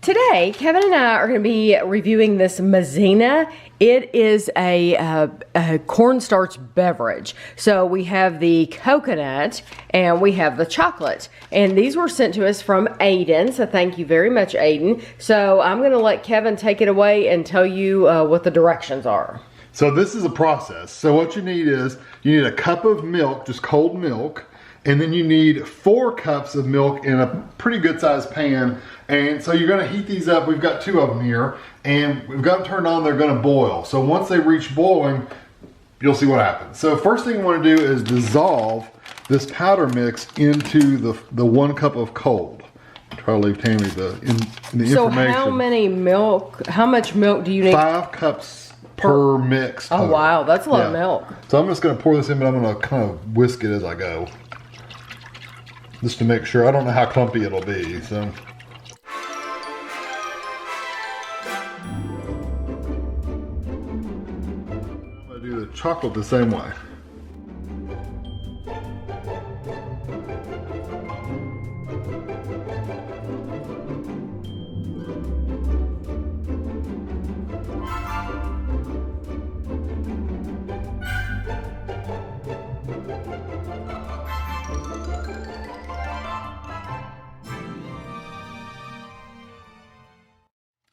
Today, Kevin and I are going to be reviewing this Maizena. It is a cornstarch beverage. So we have the coconut and we have the chocolate. And these were sent to us from Aiden. So thank you very much, Aiden. So I'm going to let Kevin take it away and tell you what the directions are. So this is a process. So what you need is, you need a cup of milk, just cold milk. And then you need 4 cups of milk in a pretty good sized pan. And so you're gonna heat these up. We've got 2 of them here and we've got them turned on, they're gonna boil. So once they reach boiling, you'll see what happens. So first thing you wanna do is dissolve this powder mix into the 1 cup of cold. Try to leave Tammy the information. So how much milk do you need? 5 cups per mix. Oh wow, that's a lot of milk. So I'm just gonna pour this in, but I'm gonna kind of whisk it as I go. Just to make sure. I don't know how clumpy it'll be, so. I'm gonna do the chocolate the same way.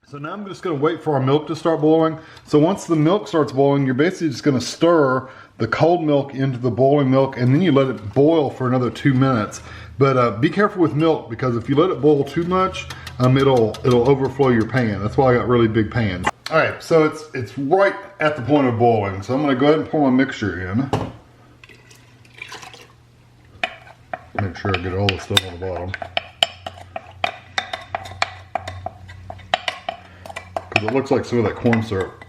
So now I'm just gonna wait for our milk to start boiling. So once the milk starts boiling, you're basically just gonna stir the cold milk into the boiling milk and then you let it boil for another 2 minutes. But be careful with milk because if you let it boil too much, it'll overflow your pan. That's why I got really big pans. All right, so it's right at the point of boiling. So I'm gonna go ahead and pour my mixture in. Make sure I get all the stuff on the bottom. It looks like some of that corn syrup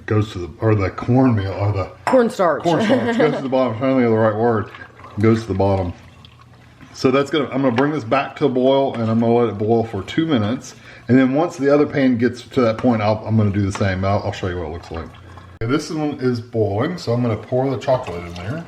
goes to the cornmeal, or the cornstarch. Cornstarch goes to the bottom. I'm trying to think of the right word. Goes to the bottom. So I'm gonna bring this back to a boil and I'm gonna let it boil for 2 minutes. And then once the other pan gets to that point, I'm gonna do the same. I'll show you what it looks like. Okay, this one is boiling, so I'm gonna pour the chocolate in there.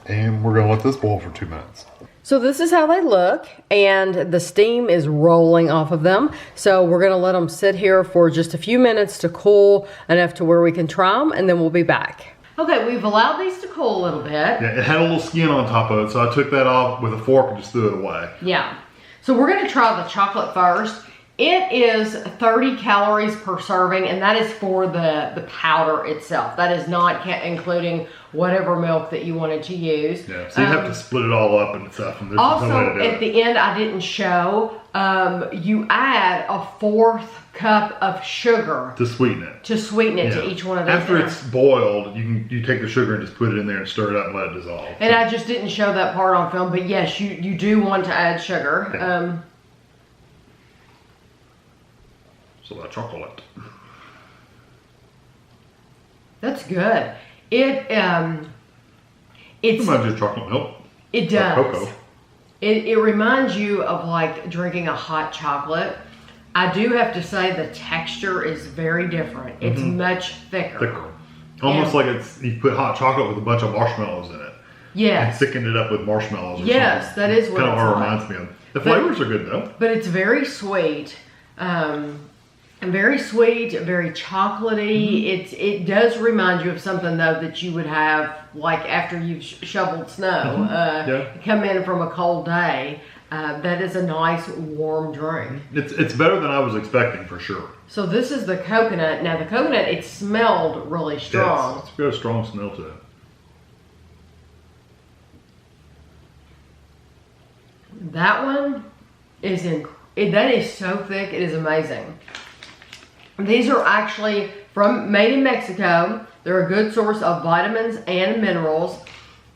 And we're gonna let this boil for 2 minutes. So this is how they look, and the steam is rolling off of them. So we're gonna let them sit here for just a few minutes to cool enough to where we can try them, and then we'll be back. Okay, we've allowed these to cool a little bit. Yeah, it had a little skin on top of it, so I took that off with a fork and just threw it away. Yeah. So we're gonna try the chocolate first. It is 30 calories per serving, and that is for the powder itself. That is not including whatever milk that you wanted to use. Yeah, so you have to split it all up and stuff. And also, at the end, I didn't show, you add a 4th cup of sugar. To sweeten it. To sweeten it to each one of those. After it's boiled, you take the sugar and just put it in there and stir it up and let it dissolve. And I just didn't show that part on film, but yes, you do want to add sugar. Yeah. So that chocolate. That's good. It's reminds you of chocolate milk. It does. Or cocoa. It reminds you of like drinking a hot chocolate. I do have to say the texture is very different. It's much thicker. Almost like you put hot chocolate with a bunch of marshmallows in it. Yes. And thickened it up with marshmallows or yes, something. that is what kind of like. Reminds me of. The flavors are good though. But it's very sweet. And very sweet, very chocolatey. It does remind you of something though that you would have like after you've shoveled snow. Come in from a cold day. That is a nice warm drink. It's better than I was expecting for sure. So this is the coconut. Now the coconut, it smelled really strong. It's got a strong smell to it. That one is that is so thick. It is amazing. These are actually made in Mexico. They're a good source of vitamins and minerals.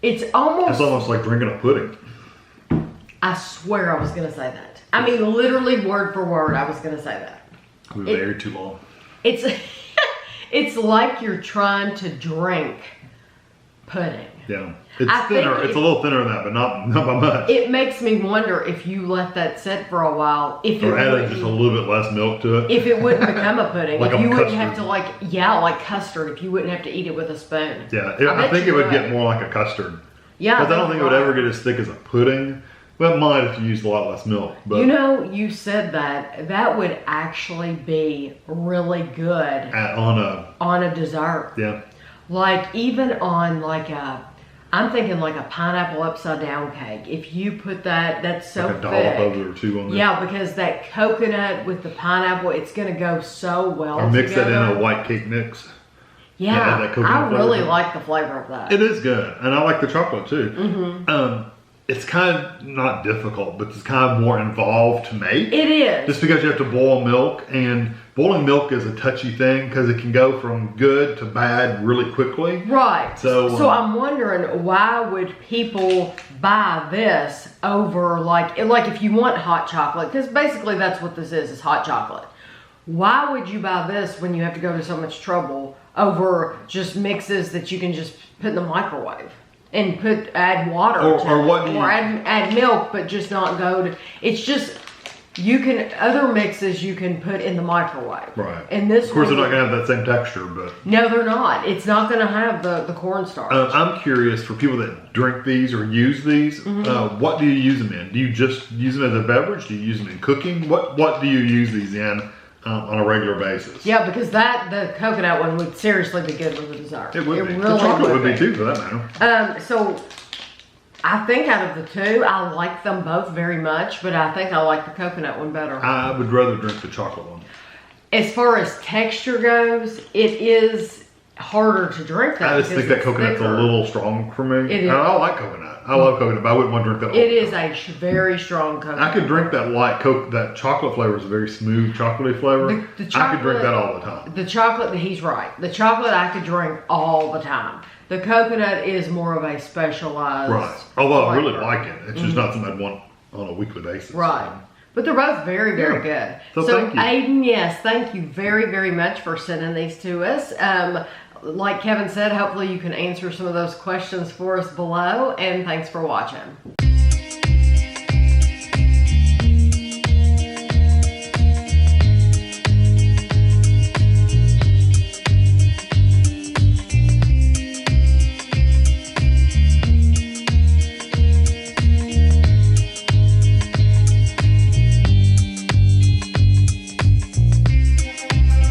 It's almost like drinking a pudding. I swear I was going to say that. I mean, literally word for word, I was going to say that. We were there too long. It's like you're trying to drink pudding. Yeah, it's I think thinner. It's a little thinner than that, but not by much. It makes me wonder if you let that sit for a while, if Or it adding would, just a little bit less milk to it. if it wouldn't become a pudding, Like if a you wouldn't have custard. to like custard, if you wouldn't have to eat it with a spoon. Yeah, I bet think you it would get more like a custard. Yeah, Because I don't think it would right. ever get as thick as a pudding. Well, it might if you used a lot less milk. But You know, you said that would actually be really good on a dessert. yeah. Like even on like I'm thinking like a pineapple upside down cake. If you put that's so Like a thick. dollop of it or two on there. Yeah, because that coconut with the pineapple, it's gonna go so well. Or mix that in together. a white cake mix. Yeah, that coconut I really flavor. like the flavor of that. It is good, and I like the chocolate too. It's kind of not difficult, but it's kind of more involved to make. It is. Just because you have to boil milk, and boiling milk is a touchy thing because it can go from good to bad really quickly. Right. So, I'm wondering, why would people buy this over like if you want hot chocolate, because basically that's what this is hot chocolate. Why would you buy this when you have to go to so much trouble over just mixes that you can just put in the microwave and add water Or what do you- add milk, but just not go to, it's just, other mixes you can put in the microwave. Right. And this Of course, one, they're not going to have that same texture, but no, they're not. It's not going to have the cornstarch. I'm curious for people that drink these or use these. What do you use them in? Do you just use them as a beverage? Do you use them in cooking? What do you use these in on a regular basis? Yeah, because the coconut one would seriously be good with a dessert. It would be. Really The chocolate would be too, for that matter. So I think out of the two, I like them both very much, but I think I like the coconut one better. I would rather drink the chocolate one. As far as texture goes, it is harder to drink that. I just because think that it's coconut's thicker. a little strong for me. It is. And I like coconut. I love coconut, but I wouldn't want to drink that all It the is time. very strong coconut. I could drink that light Coke. That chocolate flavor is a very smooth chocolatey flavor. The I could drink chocolate- that all the time. The chocolate, he's right. The chocolate I could drink all the time. The coconut is more of a specialized Right. Although I really flavor. like it. It's just not something I'd want on a weekly basis. Right. But they're both very, very good. So thank you. Aiden, yes, thank you very, very much for sending these to us. Like Kevin said, hopefully you can answer some of those questions for us below, and thanks for watching.